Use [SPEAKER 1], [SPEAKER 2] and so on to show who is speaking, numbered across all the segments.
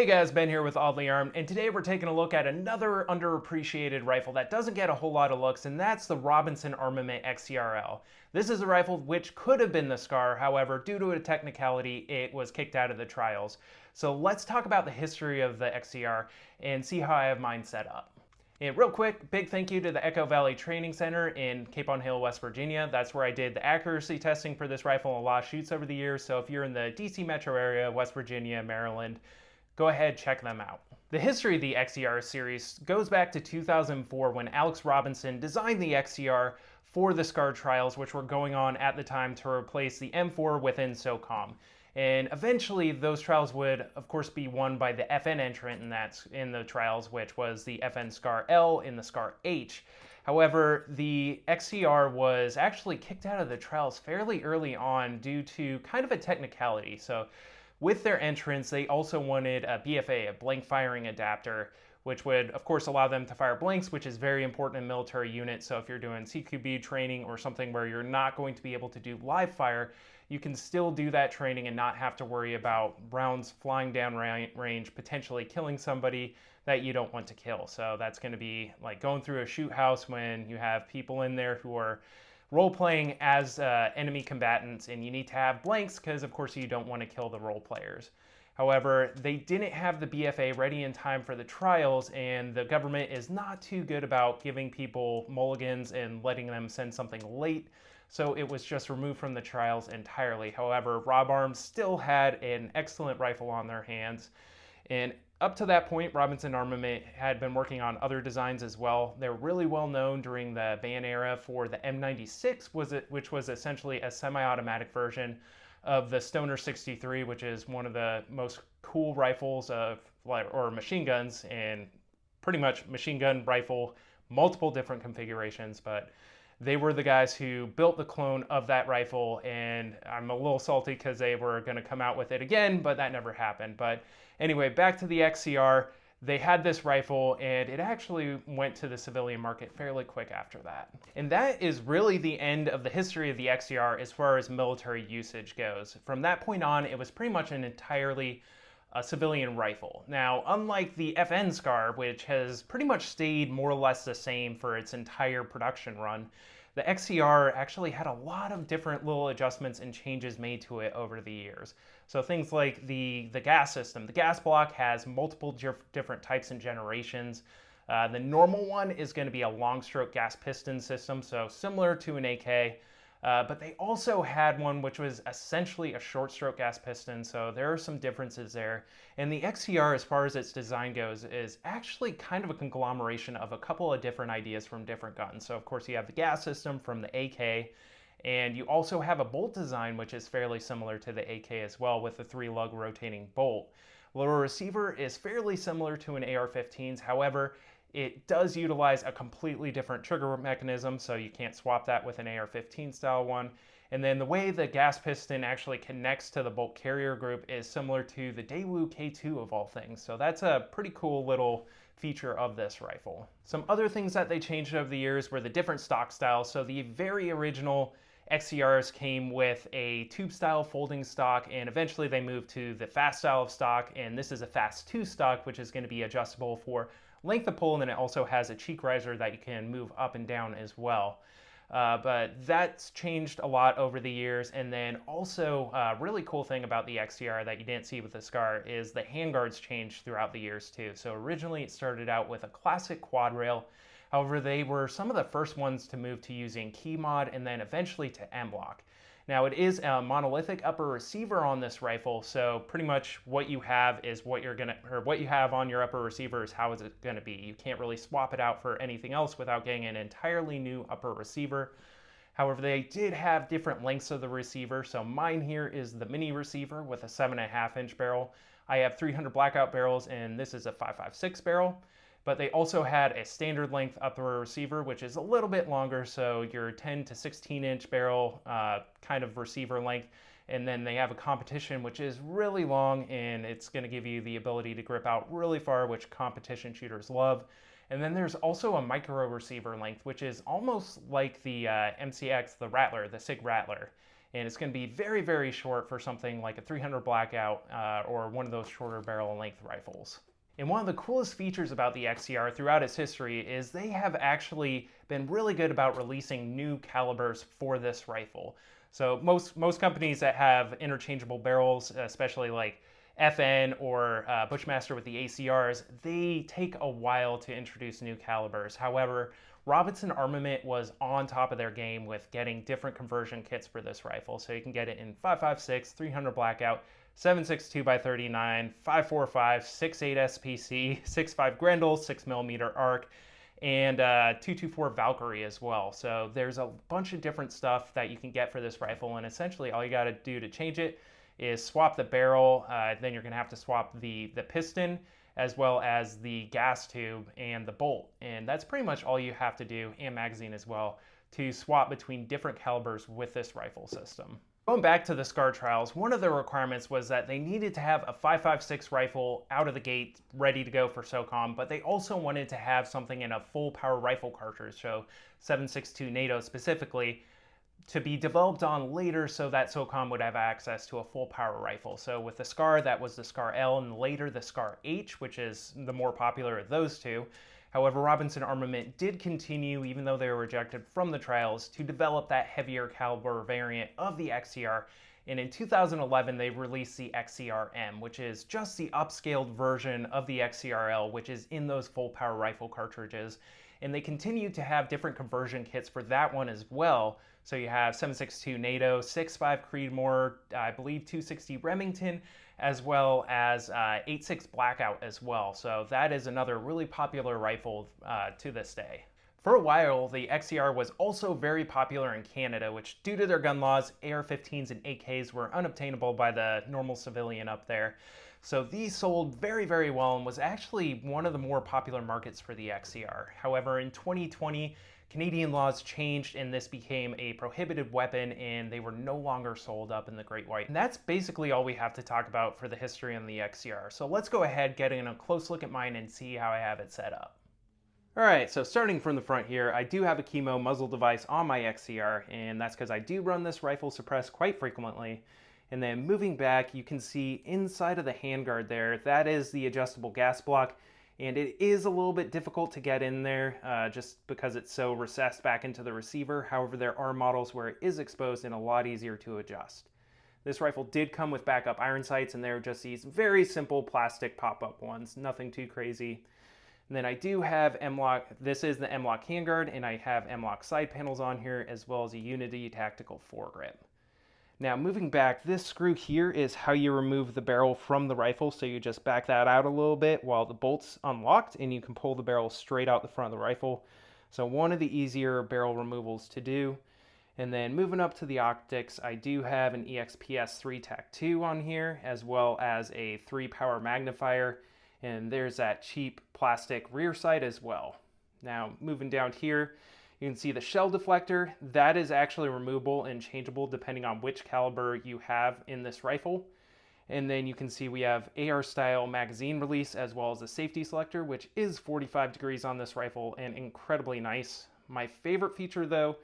[SPEAKER 1] Hey guys, Ben here with Oddly Armed, and today we're taking a look at another underappreciated rifle that doesn't get a whole lot of looks, and that's the Robinson Armament XCR-L. This is a rifle which could have been the SCAR, however, due to a technicality, it was kicked out of the trials. So let's talk about the history of the XCR and see how I have mine set up. And real quick, big thank you to the Echo Valley Training Center in Cape on Hill, West Virginia. That's where I did the accuracy testing for this rifle and a lot of shoots over the years. So if you're in the DC metro area, West Virginia, Maryland, go ahead, check them out. The history of the XCR series goes back to 2004 when Alex Robinson designed the XCR for the SCAR trials, which were going on at the time to replace the M4 within SOCOM. And eventually those trials would, of course, be won by the FN entrant, and that's in the trials, which was the FN SCAR-L and the SCAR-H. However, the XCR was actually kicked out of the trials fairly early on due to kind of a technicality. So with their entrance, they also wanted a BFA, a blank firing adapter, which would, of course, allow them to fire blanks, which is very important in military units. So if you're doing CQB training or something where you're not going to be able to do live fire, you can still do that training and not have to worry about rounds flying down range, potentially killing somebody that you don't want to kill. So that's going to be like going through a shoot house when you have people in there who are role-playing as enemy combatants, and you need to have blanks because, of course, you don't want to kill the role players. However, they didn't have the BFA ready in time for the trials, and the government is not too good about giving people mulligans and letting them send something late, so it was just removed from the trials entirely. However, Rob Arms still had an excellent rifle on their hands, and up to that point, Robinson Armament had been working on other designs as well. They're really well known during the ban era for the M96, which was essentially a semi-automatic version of the Stoner 63, which is one of the most cool rifles or machine guns, and pretty much machine gun rifle, multiple different configurations, but they were the guys who built the clone of that rifle, and I'm a little salty because they were going to come out with it again, but that never happened. But anyway, back to the XCR. They had this rifle, and it actually went to the civilian market fairly quick after that. And that is really the end of the history of the XCR as far as military usage goes. From that point on, it was pretty much an entirely civilian rifle. Now, unlike the FN SCAR, which has pretty much stayed more or less the same for its entire production run, the XCR actually had a lot of different little adjustments and changes made to it over the years. So things like the gas system. The gas block has multiple different types and generations. The normal one is going to be a long stroke gas piston system, so similar to an AK. But they also had one which was essentially a short stroke gas piston, so there are some differences there. And the XCR, as far as its design goes, is actually kind of a conglomeration of a couple of different ideas from different guns. So of course you have the gas system from the AK, and you also have a bolt design which is fairly similar to the AK as well, with the 3-lug rotating bolt. Lower receiver is fairly similar to an AR-15's, however, it does utilize a completely different trigger mechanism, so you can't swap that with an AR-15 style one. And then the way the gas piston actually connects to the bolt carrier group is similar to the Daewoo K2 of all things. So that's a pretty cool little feature of this rifle. Some other things that they changed over the years were the different stock styles. So the very original XCRs came with a tube style folding stock, and eventually they moved to the fast style of stock, and this is a fast 2 stock, which is going to be adjustable for length of pull, and then it also has a cheek riser that you can move up and down as well. But that's changed a lot over the years. And then also a really cool thing about the XCR that you didn't see with the SCAR is the handguards changed throughout the years too. So originally it started out with a classic quad rail. However, they were some of the first ones to move to using key mod and then eventually to M-lock. Now it is a monolithic upper receiver on this rifle, so pretty much what you have is what you have on your upper receiver is how is it going to be. You can't really swap it out for anything else without getting an entirely new upper receiver. However, they did have different lengths of the receiver, so mine here is the mini receiver with a 7.5-inch barrel. I have 300 blackout barrels, and this is a 5.56 barrel. But they also had a standard length upper receiver, which is a little bit longer, so your 10 to 16-inch barrel kind of receiver length. And then they have a competition, which is really long, and it's going to give you the ability to grip out really far, which competition shooters love. And then there's also a micro receiver length, which is almost like the MCX, the Rattler, the SIG Rattler. and it's going to be very, very short for something like a 300 blackout or one of those shorter barrel length rifles. And one of the coolest features about the XCR throughout its history is they have actually been really good about releasing new calibers for this rifle. So most companies that have interchangeable barrels, especially like FN or Bushmaster with the ACRs, they take a while to introduce new calibers. However, Robinson Armament was on top of their game with getting different conversion kits for this rifle. So you can get it in 5.56, 300 blackout, 7.62 by 39, 5.45, 6.8 SPC, 6.5 Grendel, 6mm arc, and 2.24 Valkyrie as well. So there's a bunch of different stuff that you can get for this rifle, and essentially all you got to do to change it is swap the barrel. Then you're going to have to swap the piston as well as the gas tube and the bolt. And that's pretty much all you have to do, and magazine as well, to swap between different calibers with this rifle system. Going back to the SCAR trials, one of the requirements was that they needed to have a 5.56 rifle out of the gate ready to go for SOCOM, but they also wanted to have something in a full power rifle cartridge, so 7.62 NATO specifically, to be developed on later so that SOCOM would have access to a full power rifle. So with the SCAR, that was the SCAR-L, and later the SCAR-H, which is the more popular of those two. However, Robinson Armament did continue, even though they were rejected from the trials, to develop that heavier caliber variant of the XCR. And in 2011, they released the XCR-M, which is just the upscaled version of the XCR-L, which is in those full power rifle cartridges. And they continue to have different conversion kits for that one as well. So you have 7.62 NATO, 6.5 Creedmoor, I believe 260 Remington, as well as 8.6 Blackout as well. So that is another really popular rifle to this day. For a while, the XCR was also very popular in Canada, which due to their gun laws, AR-15s and AKs were unobtainable by the normal civilian up there. So these sold very, very well and was actually one of the more popular markets for the XCR. However, in 2020, Canadian laws changed and this became a prohibited weapon and they were no longer sold up in the Great White. And that's basically all we have to talk about for the history on the XCR. So let's go ahead, get in a close look at mine and see how I have it set up. Alright, so starting from the front here, I do have a chemo muzzle device on my XCR, and that's because I do run this rifle suppressed quite frequently. And then moving back, you can see inside of the handguard there, that is the adjustable gas block. And it is a little bit difficult to get in there just because it's so recessed back into the receiver. However, there are models where it is exposed and a lot easier to adjust. This rifle did come with backup iron sights, and they're just these very simple plastic pop-up ones, nothing too crazy. And then I do have M-LOK, this is the M-LOK handguard, and I have M-LOK side panels on here, as well as a Unity tactical foregrip. Now moving back, this screw here is how you remove the barrel from the rifle, so you just back that out a little bit while the bolt's unlocked, and you can pull the barrel straight out the front of the rifle. So one of the easier barrel removals to do. And then moving up to the optics, I do have an EXPS 3 TAC 2 on here, as well as a 3 power magnifier. And there's that cheap plastic rear sight as well. Now moving down here, you can see the shell deflector. That is actually removable and changeable depending on which caliber you have in this rifle. And then you can see we have AR style magazine release as well as a safety selector, which is 45 degrees on this rifle and incredibly nice. My favorite feature though,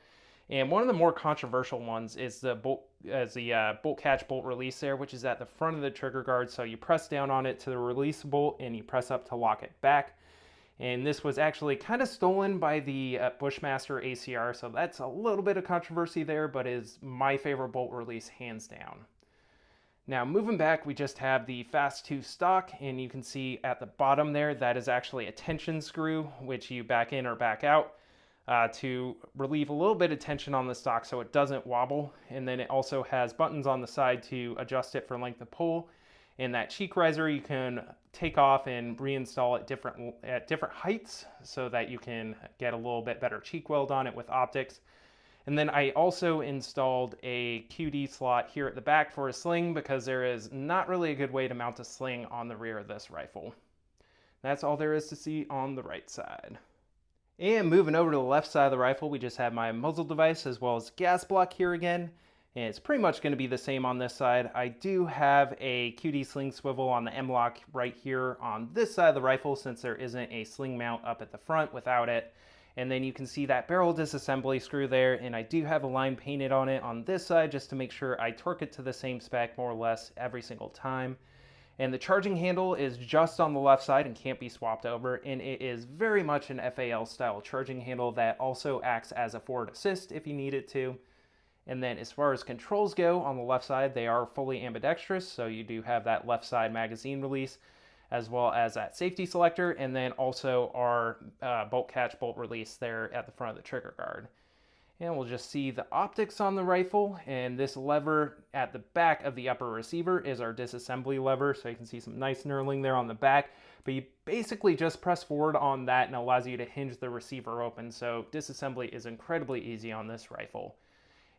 [SPEAKER 1] and one of the more controversial ones, is the bolt catch bolt release there, which is at the front of the trigger guard. So you press down on it to release the bolt and you press up to lock it back. And this was actually kind of stolen by the Bushmaster ACR, so that's a little bit of controversy there, but is my favorite bolt release hands down. Now moving back, we just have the Fast 2 stock, and you can see at the bottom there, that is actually a tension screw, which you back in or back out to relieve a little bit of tension on the stock so it doesn't wobble. And then it also has buttons on the side to adjust it for length of pull. And that cheek riser you can take off and reinstall at different heights so that you can get a little bit better cheek weld on it with optics. And then I also installed a QD slot here at the back for a sling because there is not really a good way to mount a sling on the rear of this rifle. That's all there is to see on the right side. And moving over to the left side of the rifle, we just have my muzzle device as well as gas block here again. And it's pretty much going to be the same on this side. I do have a QD sling swivel on the M-LOK right here on this side of the rifle since there isn't a sling mount up at the front without it. And then you can see that barrel disassembly screw there, and I do have a line painted on it on this side just to make sure I torque it to the same spec more or less every single time. And the charging handle is just on the left side and can't be swapped over, and it is very much an FAL style charging handle that also acts as a forward assist if you need it to. And then as far as controls go, on the left side, they are fully ambidextrous, so you do have that left side magazine release, as well as that safety selector, and then also our bolt catch, bolt release there at the front of the trigger guard. And we'll just see the optics on the rifle, and this lever at the back of the upper receiver is our disassembly lever, so you can see some nice knurling there on the back, but you basically just press forward on that and it allows you to hinge the receiver open, so disassembly is incredibly easy on this rifle.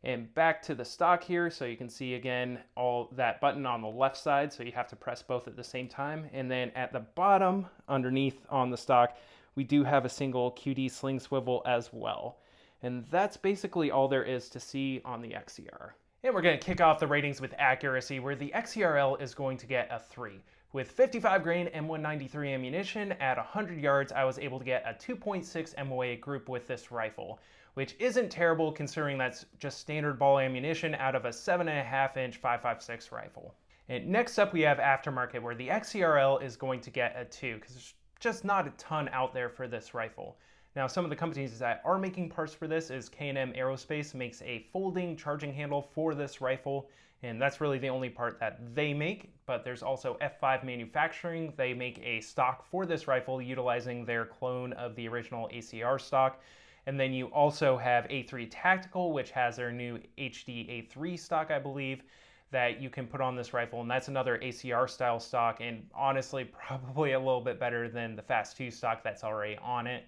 [SPEAKER 1] And back to the stock here, so you can see again all that button on the left side, so you have to press both at the same time. And then at the bottom underneath on the stock, we do have a single QD sling swivel as well. And that's basically all there is to see on the XCR. And we're going to kick off the ratings with accuracy, where the XCR-L is going to get a 3. With 55 grain M193 ammunition at 100 yards, I was able to get a 2.6 MOA group with this rifle, which isn't terrible considering that's just standard ball ammunition out of a 7.5-inch 5.56 rifle. And next up we have Aftermarket, where the XCR-L is going to get a 2, because there's just not a ton out there for this rifle. Now, some of the companies that are making parts for this is K&M Aerospace makes a folding charging handle for this rifle, and that's really the only part that they make, but there's also F5 Manufacturing. They make a stock for this rifle utilizing their clone of the original ACR stock. And then you also have A3 Tactical, which has their new HD A3 stock, I believe, that you can put on this rifle, and that's another ACR style stock, and honestly probably a little bit better than the Fast 2 stock that's already on it.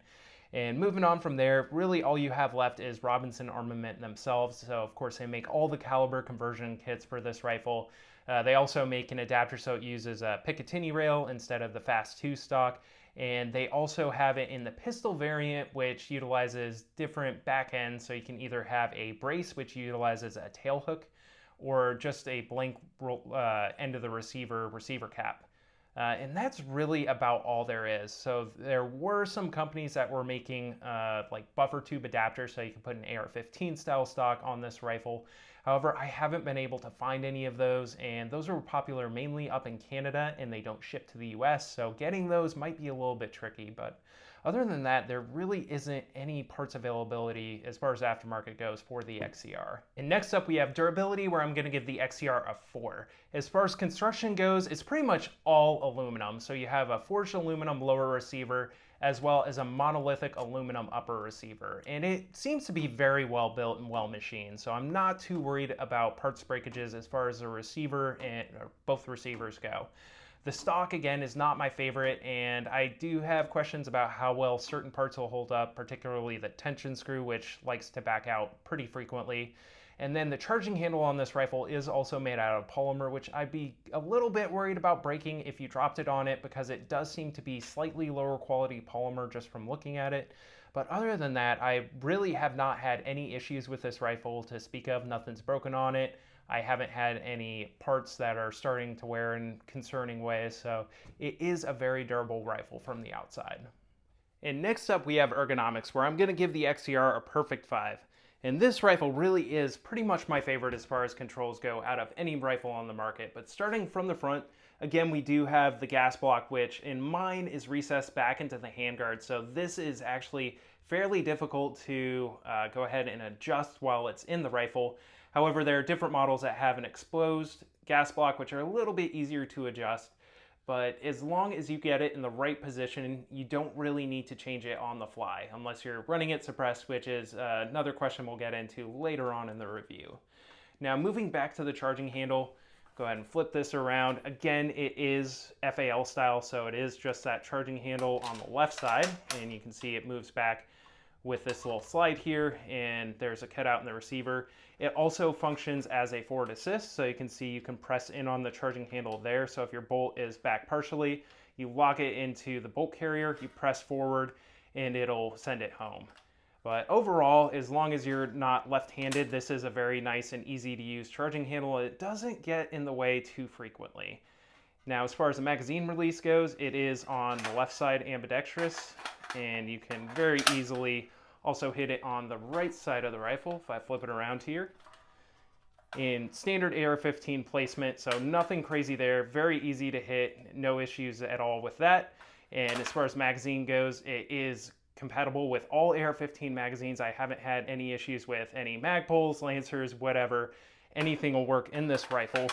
[SPEAKER 1] And moving on from there, really all you have left is Robinson Armament themselves. So of course they make all the caliber conversion kits for this rifle. They also make an adapter so it uses a Picatinny rail instead of the Fast 2 stock. And they also have it in the pistol variant, which utilizes different back ends. So you can either have a brace, which utilizes a tail hook, or just a blank end of the receiver cap. And that's really about all there is. So there were some companies that were making like buffer tube adapters so you can put an AR-15 style stock on this rifle. However, I haven't been able to find any of those, and those are popular mainly up in Canada and they don't ship to the US, so getting those might be a little bit tricky. But other than that, there really isn't any parts availability as far as aftermarket goes for the XCR. And next up we have durability, where I'm going to give the XCR a 4. As far as construction goes, it's pretty much all aluminum. So you have a forged aluminum lower receiver as well as a monolithic aluminum upper receiver. And it seems to be very well built and well machined. So I'm not too worried about parts breakages as far as the receiver and both receivers go. The stock, again, is not my favorite, and I do have questions about how well certain parts will hold up, particularly the tension screw, which likes to back out pretty frequently. And then the charging handle on this rifle is also made out of polymer, which I'd be a little bit worried about breaking if you dropped it on it, because it does seem to be slightly lower quality polymer just from looking at it. But other than that, I really have not had any issues with this rifle to speak of. Nothing's broken on it. I haven't had any parts that are starting to wear in concerning ways, so it is a very durable rifle from the outside. And next up we have ergonomics, where I'm going to give the XCR a perfect 5. And this rifle really is pretty much my favorite as far as controls go out of any rifle on the market. But starting from the front, again, we do have the gas block, which in mine is recessed back into the handguard. So this is actually fairly difficult to go ahead and adjust while it's in the rifle. However, there are different models that have an exposed gas block, which are a little bit easier to adjust. But as long as you get it in the right position, you don't really need to change it on the fly, unless you're running it suppressed, which is another question we'll get into later on in the review. Now, moving back to the charging handle, go ahead and flip this around. Again, it is FAL style, so it is just that charging handle on the left side, and you can see it moves back with this little slide here, and there's a cutout in the receiver. It also functions as a forward assist, so you can see you can press in on the charging handle there. So if your bolt is back partially, you lock it into the bolt carrier, you press forward, and it'll send it home. But overall, as long as you're not left-handed, this is a very nice and easy to use charging handle. It doesn't get in the way too frequently. Now, as far as the magazine release goes, it is on the left side ambidextrous, and you can very easily also hit it on the right side of the rifle if I flip it around here. In standard AR-15 placement, so nothing crazy there, very easy to hit, no issues at all with that. And as far as magazine goes, it is compatible with all AR-15 magazines. I haven't had any issues with any mag pulls, lancers, whatever. Anything will work in this rifle.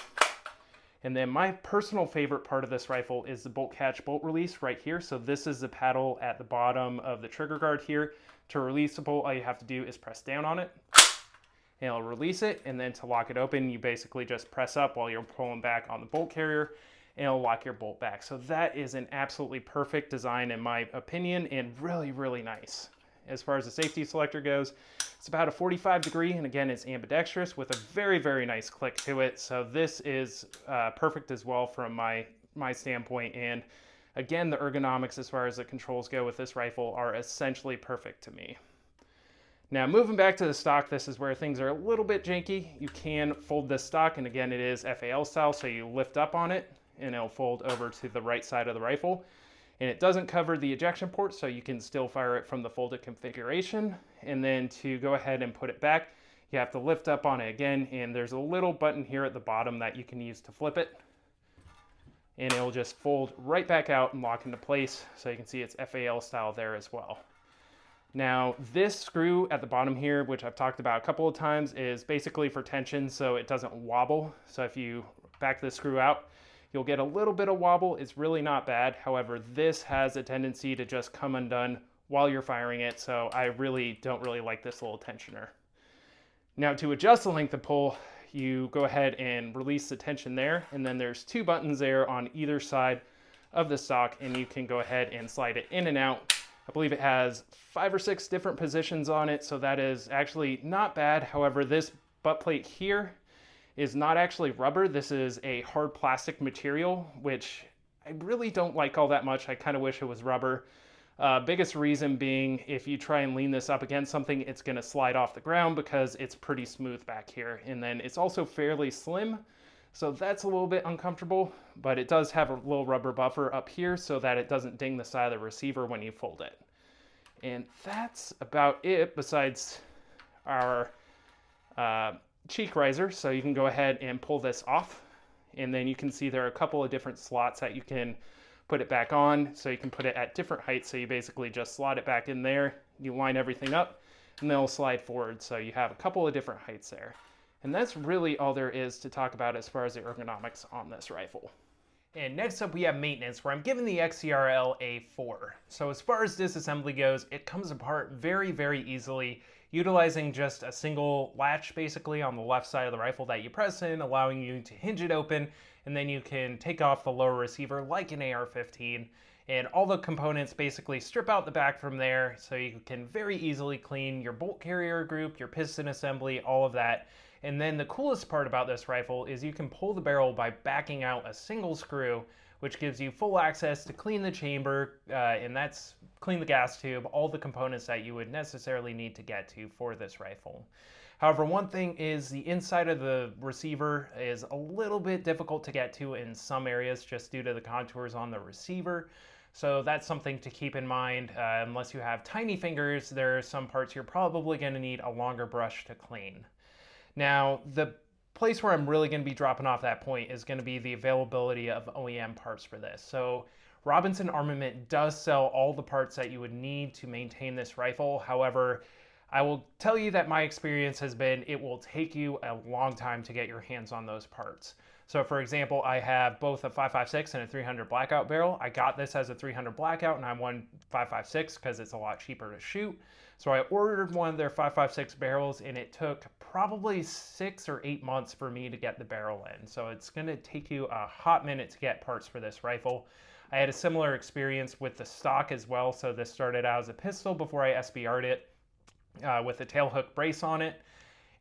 [SPEAKER 1] And then my personal favorite part of this rifle is the bolt catch bolt release right here. So this is the paddle at the bottom of the trigger guard here. To release the bolt, all you have to do is press down on it. And it'll release it, and then to lock it open, you basically just press up while you're pulling back on the bolt carrier, and it'll lock your bolt back. So that is an absolutely perfect design in my opinion, and really, really nice. As far as the safety selector goes, it's about a 45 degree, and again, it's ambidextrous with a very, very nice click to it. So this is perfect as well from my standpoint. And again, the ergonomics as far as the controls go with this rifle are essentially perfect to me. Now moving back to the stock, this is where things are a little bit janky. You can fold this stock, and again it is FAL style, so you lift up on it and it'll fold over to the right side of the rifle. And it doesn't cover the ejection port, so you can still fire it from the folded configuration. And then to go ahead and put it back, you have to lift up on it again, and there's a little button here at the bottom that you can use to flip it. And it'll just fold right back out and lock into place, so you can see it's FAL style there as well. Now this screw at the bottom here, which I've talked about a couple of times, is basically for tension so it doesn't wobble. So if you back the screw out, you'll get a little bit of wobble. It's really not bad. However, this has a tendency to just come undone while you're firing it, so I really don't like this little tensioner. Now to adjust the length of pull, you go ahead and release the tension there, and then there's two buttons there on either side of the stock, and you can go ahead and slide it in and out. I believe it has 5 or 6 different positions on it, so that is actually not bad. However, this butt plate here is not actually rubber. This is a hard plastic material, which I really don't like all that much. I kind of wish it was rubber. Biggest reason being, if you try and lean this up against something, it's going to slide off the ground because it's pretty smooth back here. And then it's also fairly slim, so that's a little bit uncomfortable, but it does have a little rubber buffer up here so that it doesn't ding the side of the receiver when you fold it. And that's about it besides our cheek riser. So you can go ahead and pull this off, and then you can see there are a couple of different slots that you can put it back on. So you can put it at different heights. So you basically just slot it back in there, you line everything up, and they'll slide forward. So you have a couple of different heights there. And that's really all there is to talk about as far as the ergonomics on this rifle. And next up we have maintenance, where I'm giving the XCR-L a 4. So as far as disassembly goes, it comes apart very, very easily, utilizing just a single latch basically on the left side of the rifle that you press in, allowing you to hinge it open, and then you can take off the lower receiver like an AR-15. And all the components basically strip out the back from there, so you can very easily clean your bolt carrier group, your piston assembly, all of that. And then the coolest part about this rifle is you can pull the barrel by backing out a single screw, which gives you full access to clean the chamber, and that's clean the gas tube, all the components that you would necessarily need to get to for this rifle. However, one thing is the inside of the receiver is a little bit difficult to get to in some areas just due to the contours on the receiver. So that's something to keep in mind. Unless you have tiny fingers, there are some parts you're probably going to need a longer brush to clean. Now, the place where I'm really going to be dropping off that point is going to be the availability of OEM parts for this. So Robinson Armament does sell all the parts that you would need to maintain this rifle. However, I will tell you that my experience has been it will take you a long time to get your hands on those parts. So for example, I have both a 5.56 and a 300 blackout barrel. I got this as a 300 blackout and I won 5.56 because it's a lot cheaper to shoot. So I ordered one of their 5.56 barrels, and it took probably 6 or 8 months for me to get the barrel in. So it's going to take you a hot minute to get parts for this rifle. I had a similar experience with the stock as well. So this started out as a pistol before I SBR'd it with a tailhook brace on it.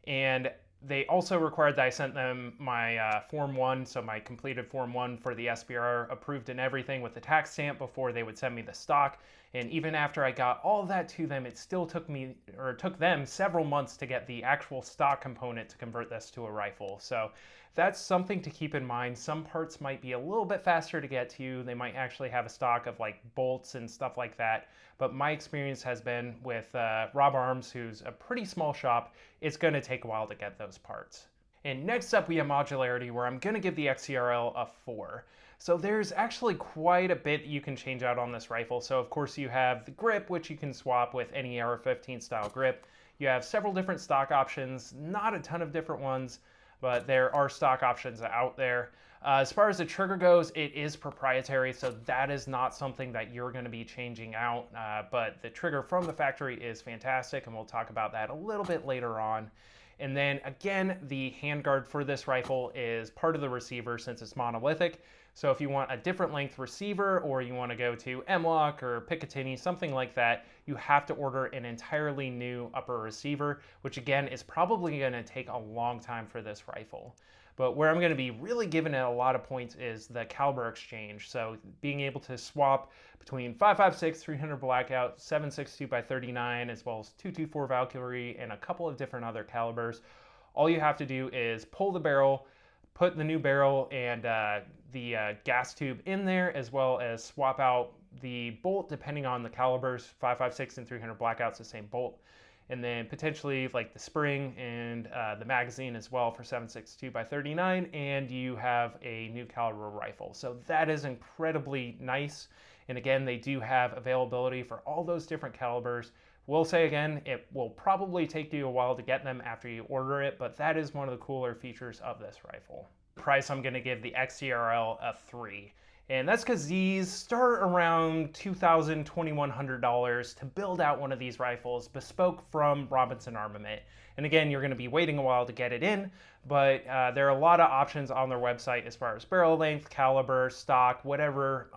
[SPEAKER 1] And they also required that I sent them my Form 1, so my completed Form 1 for the SBR, approved and everything with the tax stamp before they would send me the stock. And even after I got all that to them, it still took them several months to get the actual stock component to convert this to a rifle. So that's something to keep in mind. Some parts might be a little bit faster to get to. They might actually have a stock of like bolts and stuff like that. But my experience has been with Rob Arms, who's a pretty small shop, it's going to take a while to get those parts. And next up we have Modularity, where I'm going to give the XCR-L a 4. So there's actually quite a bit you can change out on this rifle. So of course you have the grip, which you can swap with any AR-15 style grip. You have several different stock options, not a ton of different ones, but there are stock options out there. As far as the trigger goes, it is proprietary, so that is not something that you're going to be changing out, but the trigger from the factory is fantastic, and we'll talk about that a little bit later on. And then again, the handguard for this rifle is part of the receiver since it's monolithic. So if you want a different length receiver, or you want to go to M-LOK or Picatinny, something like that, you have to order an entirely new upper receiver, which again is probably going to take a long time for this rifle. But where I'm going to be really giving it a lot of points is the caliber exchange. So being able to swap between 5.56, 300 Blackout, 7.62 by 39, as well as 224 Valkyrie, and a couple of different other calibers. All you have to do is pull the barrel, put the new barrel and the gas tube in there, as well as swap out the bolt depending on the calibers. 5.56 and 300 Blackout's the same bolt. And then potentially like the spring and the magazine as well for 7.62 by 39, and you have a new caliber rifle. So that is incredibly nice. And again, they do have availability for all those different calibers. We'll say again, it will probably take you a while to get them after you order it, but that is one of the cooler features of this rifle. Price, I'm going to give the XCR-L a 3. And that's because these start around $2,000, $2,100 to build out one of these rifles, bespoke from Robinson Armament. And again, you're going to be waiting a while to get it in, but there are a lot of options on their website as far as barrel length, caliber, stock, whatever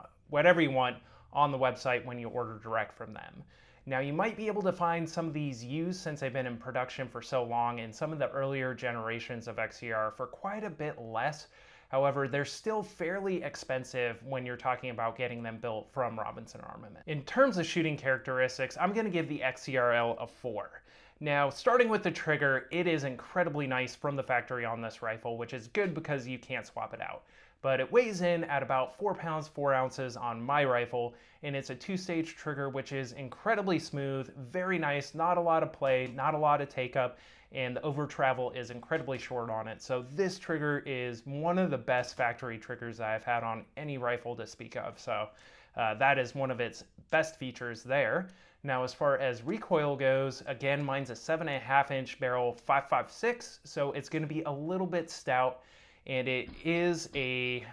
[SPEAKER 1] you want on the website when you order direct from them. Now you might be able to find some of these used since they've been in production for so long in some of the earlier generations of XCR for quite a bit less. However, they're still fairly expensive when you're talking about getting them built from Robinson Armament. In terms of shooting characteristics, I'm going to give the XCR-L a 4. Now, starting with the trigger, it is incredibly nice from the factory on this rifle, which is good because you can't swap it out. But it weighs in at about 4 pounds 4 ounces on my rifle, and it's a 2-stage trigger, which is incredibly smooth, very nice, not a lot of play, not a lot of take up, and the over travel is incredibly short on it. So this trigger is one of the best factory triggers I've had on any rifle to speak of. So that is one of its best features there. Now, as far as recoil goes, again, mine's a 7.5-inch barrel 5.56, so it's going to be a little bit stout, and it is a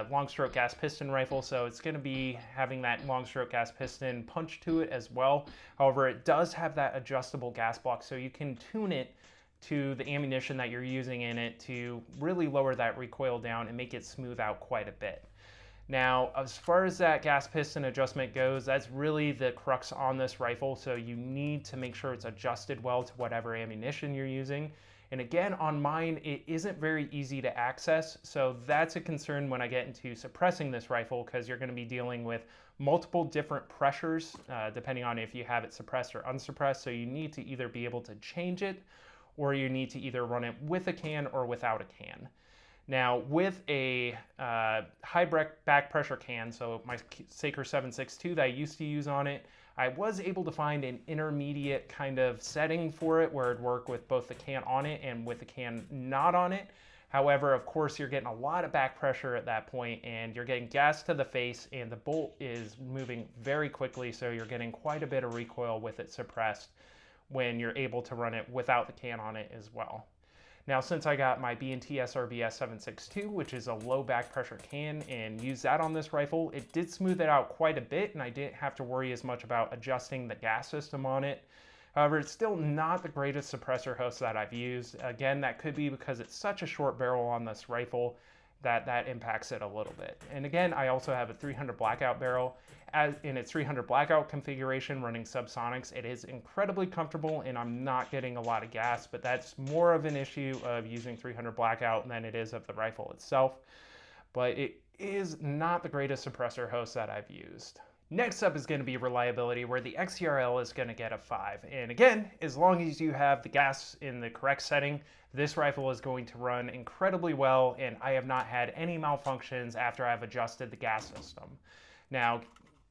[SPEAKER 1] long stroke gas piston rifle, so it's going to be having that long stroke gas piston punch to it as well. However, it does have that adjustable gas block, so you can tune it to the ammunition that you're using in it to really lower that recoil down and make it smooth out quite a bit. Now, as far as that gas piston adjustment goes, that's really the crux on this rifle, so you need to make sure it's adjusted well to whatever ammunition you're using. And again, on mine, it isn't very easy to access, so that's a concern when I get into suppressing this rifle, because you're going to be dealing with multiple different pressures, depending on if you have it suppressed or unsuppressed, so you need to either be able to change it, or you need to either run it with a can or without a can. Now, with a high back pressure can, so my Saker 7.62 that I used to use on it, I was able to find an intermediate kind of setting for it where it'd work with both the can on it and with the can not on it. However, of course, you're getting a lot of back pressure at that point, and you're getting gas to the face, and the bolt is moving very quickly, so you're getting quite a bit of recoil with it suppressed when you're able to run it without the can on it as well. Now, since I got my B&T SRBS 7.62, which is a low back pressure can, and used that on this rifle, it did smooth it out quite a bit, and I didn't have to worry as much about adjusting the gas system on it. However, it's still not the greatest suppressor host that I've used. Again, that could be because it's such a short barrel on this rifle that impacts it a little bit. And again, I also have a 300 Blackout barrel. As in its 300 Blackout configuration running subsonics, it is incredibly comfortable, and I'm not getting a lot of gas, but that's more of an issue of using 300 Blackout than it is of the rifle itself. But it is not the greatest suppressor host that I've used. Next up is going to be reliability, where the XCR-L is going to get a 5. And again, as long as you have the gas in the correct setting, this rifle is going to run incredibly well, and I have not had any malfunctions after I've adjusted the gas system. Now,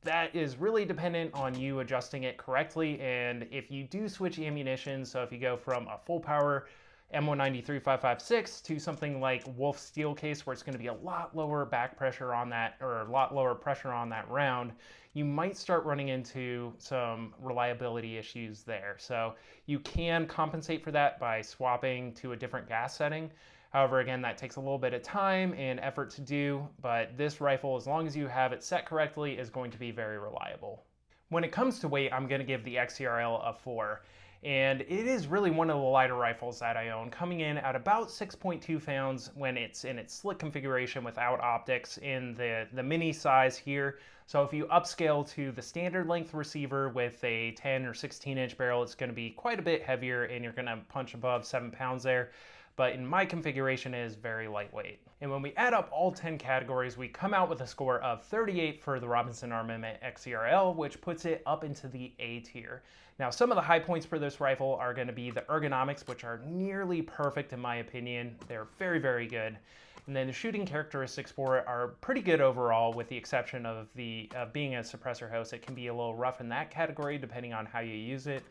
[SPEAKER 1] that is really dependent on you adjusting it correctly, and if you do switch ammunition, so if you go from a full power M193 5.56 to something like Wolf steel case, where it's going to be a lot lower back pressure on that, or a lot lower pressure on that round, you might start running into some reliability issues there. So you can compensate for that by swapping to a different gas setting. However, again, that takes a little bit of time and effort to do, but this rifle, as long as you have it set correctly, is going to be very reliable. When it comes to weight, I'm going to give the XCR-L a 4. And it is really one of the lighter rifles that I own, coming in at about 6.2 pounds when it's in its slick configuration without optics in the mini size here. So if you upscale to the standard length receiver with a 10 or 16 inch barrel, it's going to be quite a bit heavier and you're going to punch above 7 pounds there. But in my configuration, it is very lightweight. And when we add up all 10 categories, we come out with a score of 38 for the Robinson Armament XCR-L, which puts it up into the A tier. Now, some of the high points for this rifle are going to be the ergonomics, which are nearly perfect in my opinion. They're very, very good. And then the shooting characteristics for it are pretty good overall, with the exception of being a suppressor host. It can be a little rough in that category depending on how you use it.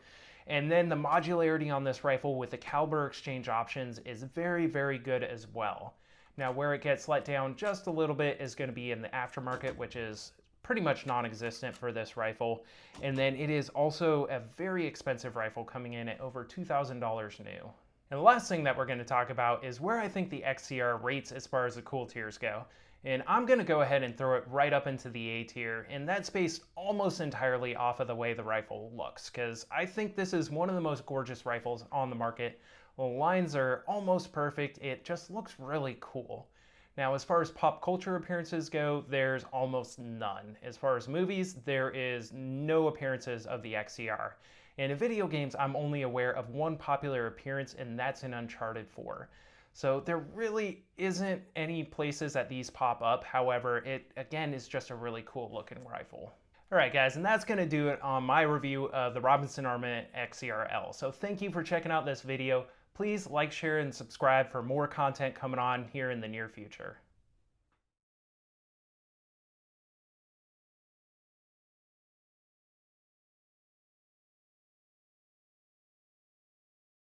[SPEAKER 1] And then the modularity on this rifle with the caliber exchange options is very, very good as well. Now, where it gets let down just a little bit is going to be in the aftermarket, which is pretty much non-existent for this rifle. And then it is also a very expensive rifle, coming in at over $2,000 new. And the last thing that we're going to talk about is where I think the XCR rates as far as the cool tiers go. And I'm going to go ahead and throw it right up into the A tier, and that's based almost entirely off of the way the rifle looks, because I think this is one of the most gorgeous rifles on the market. The lines are almost perfect, it just looks really cool. Now, as far as pop culture appearances go, there's almost none. As far as movies, there is no appearances of the XCR. And in video games, I'm only aware of one popular appearance, and that's in Uncharted 4. So there really isn't any places that these pop up. However, it again is just a really cool looking rifle. All right, guys, and that's going to do it on my review of the Robinson Armament XCR-L. So thank you for checking out this video. Please like, share, and subscribe for more content coming on here in the near future.